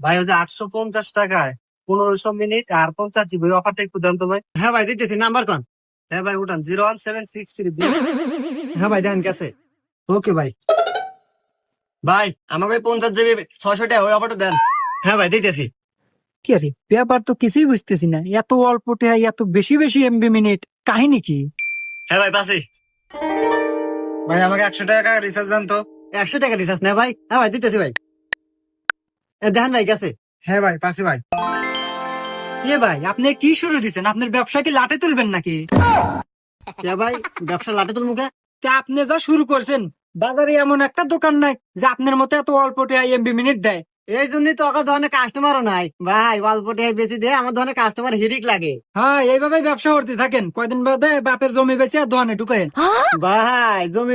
ভাই ওই যে 850 টাকায় 1500 মিনিট আর 50 জিবি অফারটা একটু দেন তো ভাই। হ্যাঁ ভাই দিতেছি, নাম্বার কোন? হ্যাঁ ভাই উঠান 01763। হ্যাঁ ভাই দেন কাছে। ওকে ভাই। ভাই আমাকে 50 জিবি 600 টাকা ওই অফারটা দেন। হ্যাঁ ভাই দিতেছি। কি আরে ব্যাপার তো কিছুই বুঝতেছি না, এত অল্প টাকায় এত বেশি বেশি এমবি মিনিট, কাহিনী কি? হ্যাঁ ভাই পাচ্ছি। ভাই আমাকে 100 টাকা রিচার্জ দেন তো। 100 টাকা রিচার্জ না ভাই? হ্যাঁ ভাই দিতেছি ভাই। দেখেন ভাই গেছে। হ্যাঁ ভাই পাচ্ছি ভাই। এ ভাই আপনি কি শুরু দিচ্ছেন? আপনার ব্যবসা কি লাটে তুলবেন নাকি? কে ভাই ব্যবসা লাটে তুল মুখে? তা আপনি যা শুরু করছেন, বাজারে এমন একটা দোকান নাই যে আপনার মতো এত অল্প টাকায় এমবি মিনিট দেয়। এই জন্যই তো আমার ধরনের কাস্টমারও নাই ভাই, অল্প টাকায় বেশি দেয়, আমার ধরনের কাস্টমার হিরিক লাগে। হ্যাঁ এইভাবে ব্যবসা করতে থাকেন, কয়দিন বাদে বাপের জমি বেচে আর দোকানে ঢুকেন। ভাই জমি